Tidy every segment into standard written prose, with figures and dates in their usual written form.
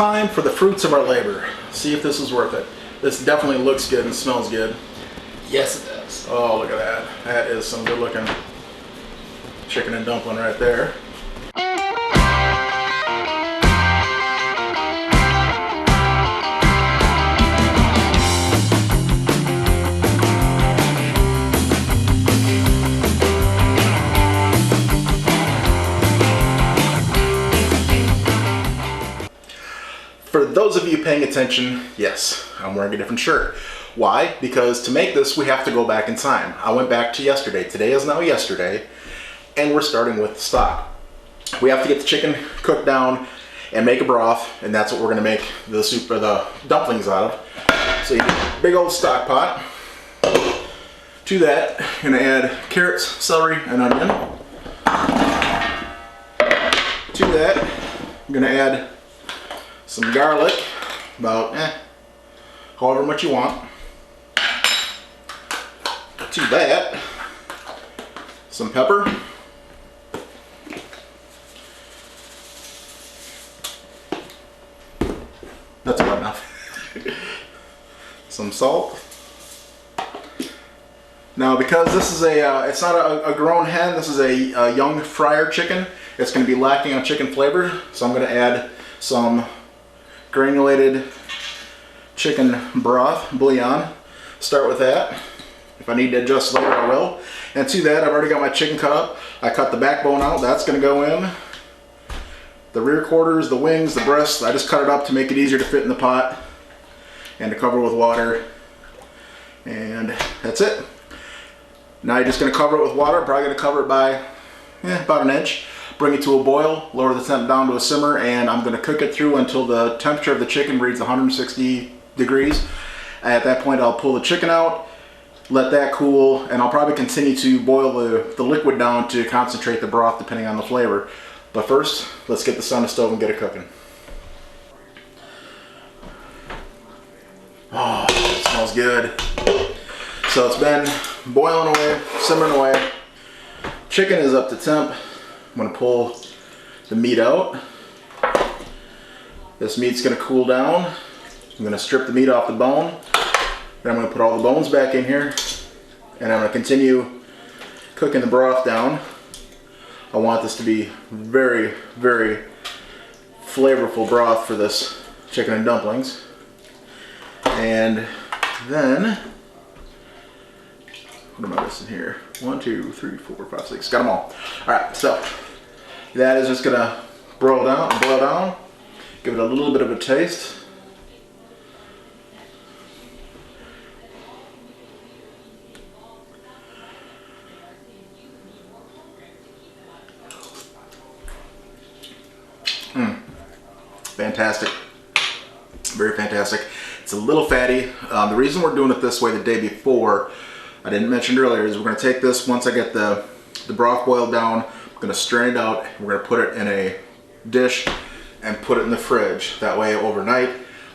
time for the fruits of our labor. See if this is worth it. This definitely looks good and smells good. Yes, it does. Oh, look at that. That is some good looking chicken and dumpling right there. For those of you paying attention, yes, I'm wearing a different shirt. Why? Because to make this, we have to go back in time. I went back to yesterday. Today is now yesterday, and we're starting with the stock. We have to get the chicken cooked down and make a broth, and that's what we're gonna make the soup or the dumplings out of. So you get a big old stock pot. To that, you're gonna add carrots, celery, and onion. To that, I'm gonna add some garlic, about however much you want. To that, some pepper. That's about enough. Some salt. Now, because this is it's not a grown hen, this is a young fryer chicken, it's going to be lacking on chicken flavor, so I'm going to add some granulated chicken broth, bouillon. Start with that. If I need to adjust later, I will. And to that, I've already got my chicken cut up. I cut the backbone out. That's going to go in. The rear quarters, the wings, the breasts, I just cut it up to make it easier to fit in the pot and to cover with water. And that's it. Now you're just going to cover it with water. I'm probably going to cover it by about an inch. Bring it to a boil, lower the temp down to a simmer, and I'm going to cook it through until the temperature of the chicken reaches 160 degrees. At that point, I'll pull the chicken out, let that cool, and I'll probably continue to boil the liquid down to concentrate the broth depending on the flavor. But first, let's get this on the stove and get it cooking. Oh, it smells good. So it's been boiling away, simmering away. Chicken is up to temp. I'm going to pull the meat out. This meat's going to cool down. I'm going to strip the meat off the bone. Then I'm going to put all the bones back in here. And I'm going to continue cooking the broth down. I want this to be very, very flavorful broth for this chicken and dumplings. And then, what am I missing here? 1, 2, 3, 4, 5, 6. Got them all. Alright, so that is just gonna boil down, give it a little bit of a taste. Fantastic. Very fantastic. It's a little fatty. The reason we're doing it this way the day before, I didn't mention earlier, is we're going to take this, once I get the broth boiled down, I'm going to strain it out, and we're going to put it in a dish and put it in the fridge. That way overnight,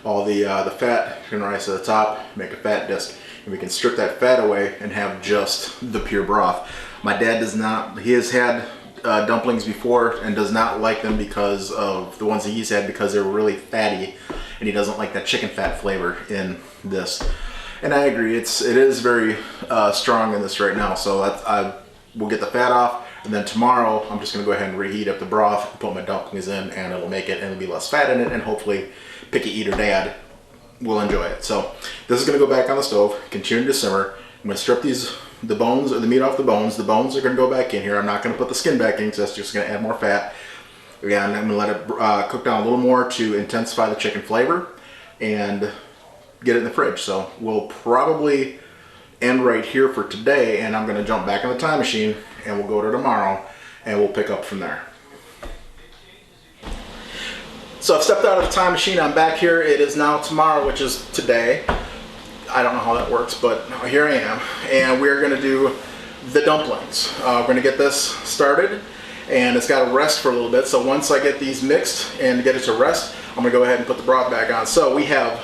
all the fat can rise to the top, make a fat disc, and we can strip that fat away and have just the pure broth. My dad does not, he has had dumplings before and does not like them because of the ones that he's had, because they're really fatty, and he doesn't like that chicken fat flavor in this. And I agree, it is very strong in this right now, so I will get the fat off, and then tomorrow I'm just going to go ahead and reheat up the broth, put my dumplings in, and it'll make it, and it'll be less fat in it, and hopefully picky eater dad will enjoy it. So this is going to go back on the stove, continue to simmer. I'm going to strip the bones, or the meat off the bones. The bones are going to go back in here. I'm not going to put the skin back in because that's just going to add more fat. Again, I'm going to let it cook down a little more to intensify the chicken flavor and get it in the fridge. So we'll probably end right here for today, and I'm going to jump back in the time machine and we'll go to tomorrow and we'll pick up from there. So I've stepped out of the time machine. I'm back here. It is now tomorrow, which is today. I don't know how that works, but here I am, and we're going to do the dumplings. We're going to get this started, and it's got to rest for a little bit. So once I get these mixed and get it to rest, I'm going to go ahead and put the broth back on. So we have,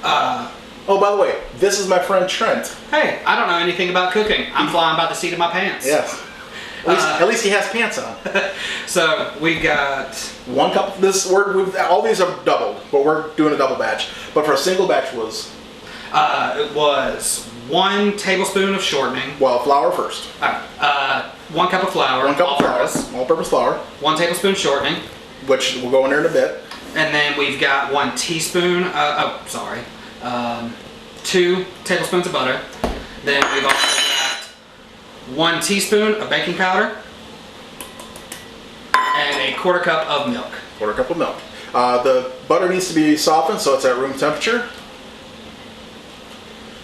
oh, by the way, this is my friend Trent. Hey, I don't know anything about cooking. I'm flying by the seat of my pants. Yes. At least he has pants on. So we got 1 cup. All these are doubled, but we're doing a double batch. But for a single batch was it was 1 tablespoon of shortening. well, flour first. 1 cup of flour. 1 cup of flour, all-purpose. all-purpose flour, 1 tablespoon shortening. which will go in there in a bit. And then we've got 1 teaspoon. 2 tablespoons of butter. Then we've also got 1 teaspoon of baking powder and a 1/4 cup of milk. 1/4 cup of milk. The butter needs to be softened so it's at room temperature.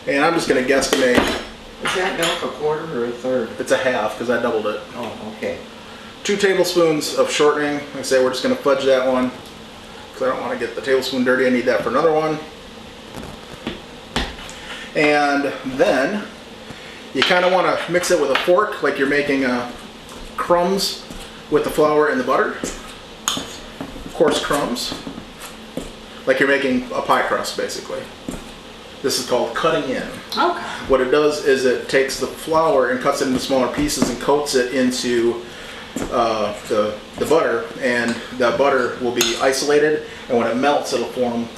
And I'm just going to guesstimate. Is that milk a quarter or a third? It's a half because I doubled it. Oh, okay. 2 tablespoons of shortening. Like I say, we're just going to fudge that one because I don't want to get the tablespoon dirty. I need that for another one. And then you kind of want to mix it with a fork like you're making crumbs with the flour and the butter. Coarse crumbs. Like you're making a pie crust, basically. This is called cutting in. Okay. What it does is it takes the flour and cuts it into smaller pieces and coats it into the butter, and the butter will be isolated, and when it melts it'll form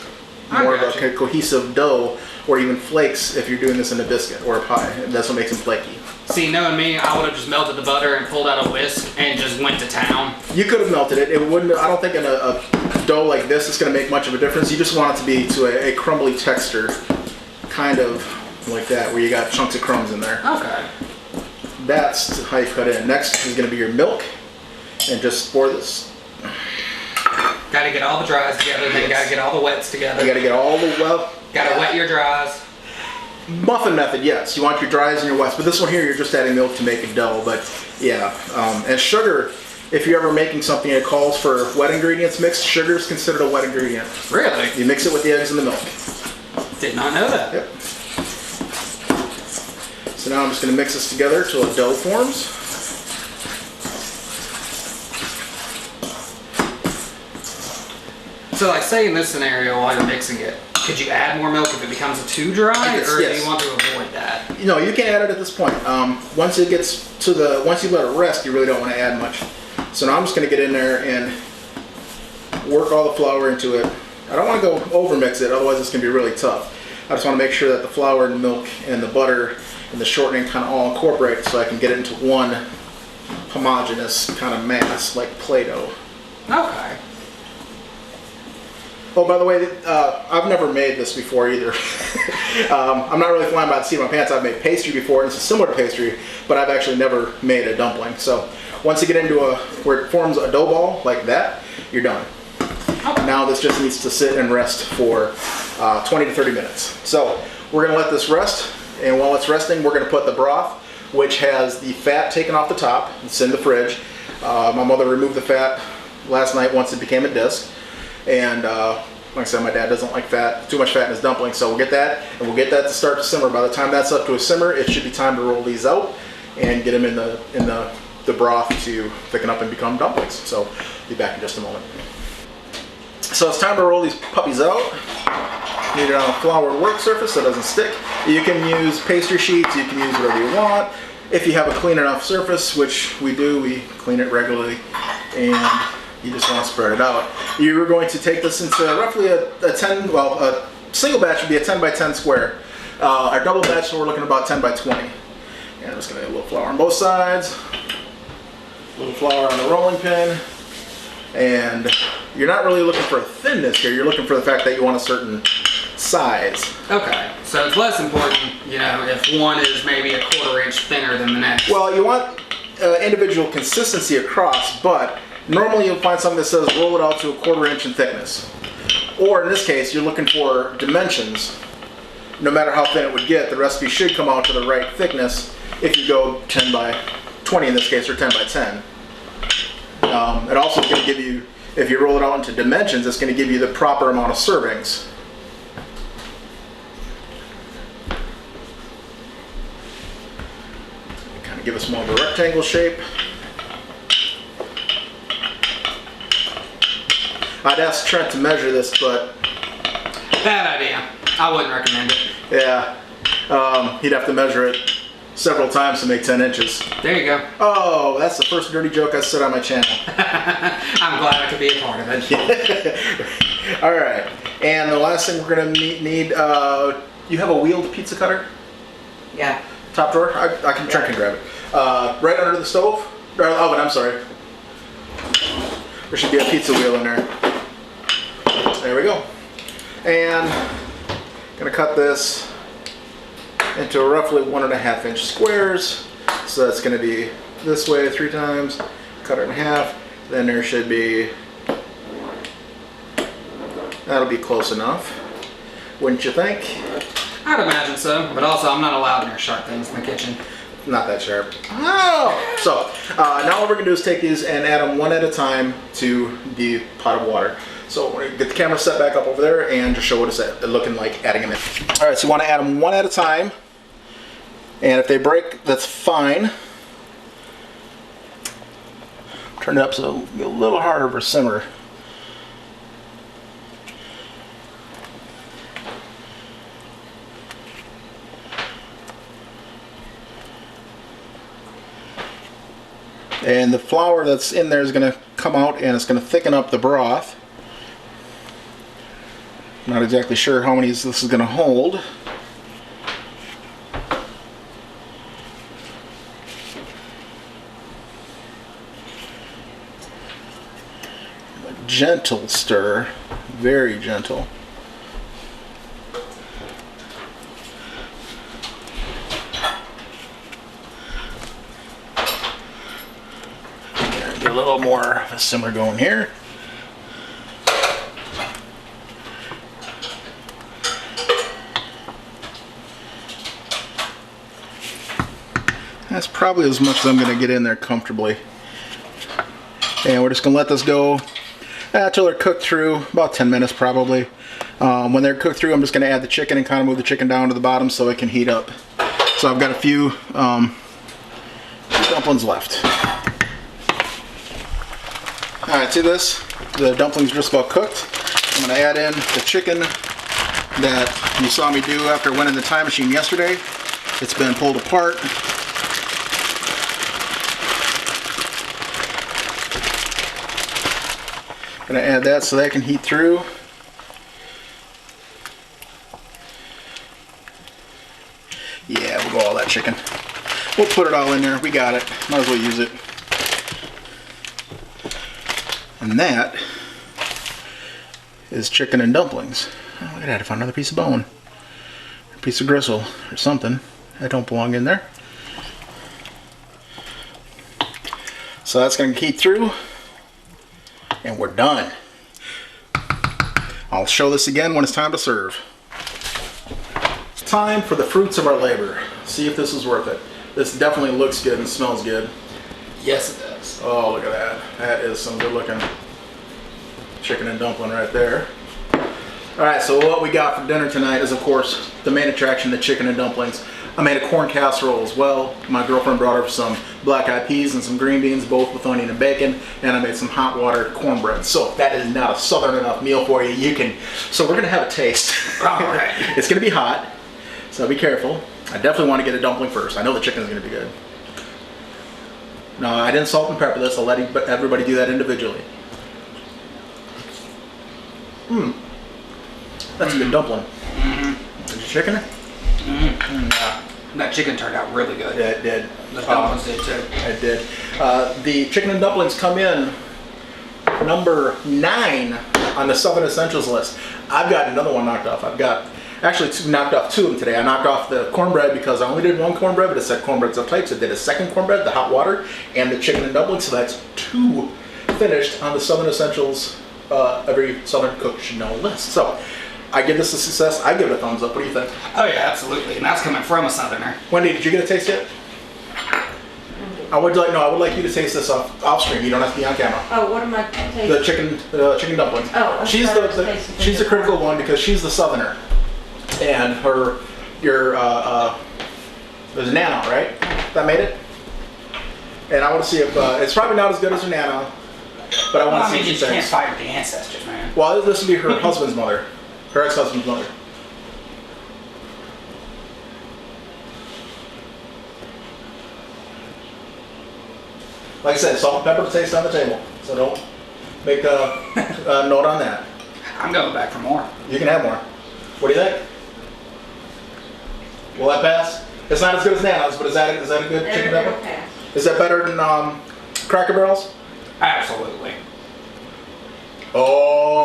more of a cohesive dough, or even flakes if you're doing this in a biscuit or a pie. And that's what makes them flaky. See, knowing me, I would have just melted the butter and pulled out a whisk and just went to town. You could have melted it. It wouldn't. I don't think in a dough like this it's going to make much of a difference. You just want it to be to a crumbly texture, kind of like that, where you got chunks of crumbs in there. Okay. That's how you cut in. Next is going to be your milk, and just pour this. Gotta get all the dries together, then gotta get all the wets together. You got to get all the Gotta wet your dries. muffin method. Yes, you want your dries and your wets, but this one here you're just adding milk to make a dough. But yeah, and sugar. If you're ever making something that calls for wet ingredients mixed, sugar is considered a wet ingredient. Really? You mix it with the eggs and the milk. Did not know that. Yep. So now I'm just going to mix this together till a dough forms. So like say in this scenario while you're mixing it, could you add more milk if it becomes too dry, Yes, or yes. do you want to avoid that? You know, you can add it at this point. Once it gets to once you let it rest, you really don't want to add much. So now I'm just going to get in there and work all the flour into it. I don't want to go over mix it, otherwise it's going to be really tough. I just want to make sure that the flour and the milk and the butter and the shortening kind of all incorporate so I can get it into one homogeneous kind of mass like Play-Doh. Okay. Oh, by the way, I've never made this before either. I'm not really flying by the seat of my pants. I've made pastry before, and it's similar to pastry, but I've actually never made a dumpling. So once you get into where it forms a dough ball like that, you're done. Okay. Now this just needs to sit and rest for 20 to 30 minutes. So we're going to let this rest, and while it's resting, we're going to put the broth, which has the fat taken off the top. It's in the fridge. My mother removed the fat last night once it became a disc. And like I said, my dad doesn't like fat, too much fat in his dumplings, so we'll get that, and we'll get that to start to simmer. By the time that's up to a simmer, it should be time to roll these out and get them in the broth to thicken up and become dumplings. So be back in just a moment. So it's time to roll these puppies out. Need it on a floured work surface so it doesn't stick. You can use pastry sheets, you can use whatever you want. If you have a clean enough surface, which we do, we clean it regularly, and you just want to spread it out. You're going to take this into roughly a single batch would be a 10 by 10 square. Our double batch, we're looking at about 10 by 20. And I'm just going to get a little flour on both sides, a little flour on the rolling pin, and you're not really looking for a thinness here, you're looking for the fact that you want a certain size. Okay, so it's less important, you know, if one is maybe a 1/4 inch thinner than the next. Well, you want individual consistency across, but normally you'll find something that says roll it out to a 1/4 inch in thickness. Or in this case, you're looking for dimensions. No matter how thin it would get, the recipe should come out to the right thickness if you go 10 by 20 in this case, or 10 by 10. It also is going to give you, if you roll it out into dimensions, it's going to give you the proper amount of servings. Kind of give us more of a rectangle shape. I'd ask Trent to measure this, but Bad idea. I wouldn't recommend it. yeah, he'd have to measure it several times to make 10 inches. There you go. Oh, that's the first dirty joke I said on my channel. I'm glad I could be a part of it. All right, and the last thing we're gonna need, you have a wheeled pizza cutter? Yeah. Top drawer? I can try and grab it. Right under the stove, or oven, I'm sorry. There should be a pizza wheel in there. There we go. And I'm gonna cut this into roughly 1.5 inch squares. So that's gonna be this way 3 times, cut it in half. Then there should be, that'll be close enough, wouldn't you think? I'd imagine so, but also I'm not allowed near sharp things in the kitchen. Not that sharp. Oh! So, now what we're gonna do is take these and add them one at a time to the pot of water. So we're gonna get the camera set back up over there and just show what it's looking like adding them in. All right, so you wanna add them one at a time. And if they break, that's fine. Turn it up so it'll be a little harder for simmer. And the flour that's in there is going to come out and it's going to thicken up the broth. Not exactly sure how many this is going to hold. A gentle stir, very gentle. Get a little more of a simmer going here. That's probably as much as I'm going to get in there comfortably. And we're just going to let this go until they're cooked through, about 10 minutes probably. When they're cooked through, I'm just going to add the chicken and kind of move the chicken down to the bottom so it can heat up. So I've got a few dumplings left. Alright, see this? The dumplings are just about cooked. I'm going to add in the chicken that you saw me do after I went in the time machine yesterday. It's been pulled apart. I'm going to add that so that can heat through. Yeah, we'll go all that chicken. We'll put it all in there. We got it. Might as well use it. And that is chicken and dumplings. Oh, look at that, I found another piece of bone. A piece of gristle or something. That don't belong in there. So that's going to heat through. And we're done. I'll show this again when it's time to serve. It's time for the fruits of our labor. See if this is worth it. This definitely looks good and smells good. Yes, it does. Oh, look at that. That is some good looking chicken and dumpling right there. Alright, so what we got for dinner tonight is, of course, the main attraction, the chicken and dumplings. I made a corn casserole as well. My girlfriend brought her some black-eyed peas and some green beans, both with onion and bacon, and I made some hot water cornbread. So if that is not a southern enough meal for you, you can... So we're going to have a taste. Alright. It's going to be hot, so be careful. I definitely want to get a dumpling first. I know the chicken is going to be good. No, I didn't salt and pepper this. I'll let everybody do that individually. That's a good dumpling. Did you chicken it? Yeah. That chicken turned out really good. Yeah, it did. The dumplings did too. It did. The chicken and dumplings come in number 9 on the Southern Essentials list. I've got another one knocked off. I've got actually knocked off 2 of them today. I knocked off the cornbread because I only did 1 cornbread, but it said cornbread subtypes. I did a 2nd cornbread, the hot water, and the chicken and dumplings. So that's 2 finished on the Southern Essentials every Southern cook should know list. So I give this a success. I give it a thumbs up. What do you think? Oh yeah, absolutely. And that's coming from a southerner. Wendy, did you get a taste yet? I would like you to taste this off screen. You don't have to be on camera. Oh, what am I tasting? The chicken dumplings. Oh, she's the critical one because she's the southerner, and there's Nana, right? That made it. And I want to see if it's probably not as good as her Nana, but I want to see what she you can't thinks. fight with the ancestors, man. Well, this would be her husband's mother, her ex-husband's mother. Like I said, salt and pepper to taste on the table. So don't make a note on that. I'm going back for more. You can have more. What do you think? Will that pass? It's not as good as Nana's, but is that a good chicken pepper? Okay. Is that better than Cracker Barrels? Absolutely. Oh.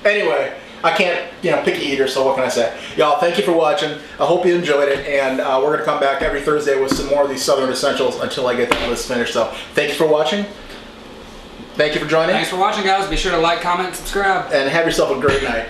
Anyway, I can't, picky eater, so what can I say? Y'all, thank you for watching. I hope you enjoyed it, and we're going to come back every Thursday with some more of these Southern Essentials until I get that list finished. So, thank you for watching. Thank you for joining. Thanks for watching, guys. Be sure to like, comment, and subscribe. And have yourself a great night.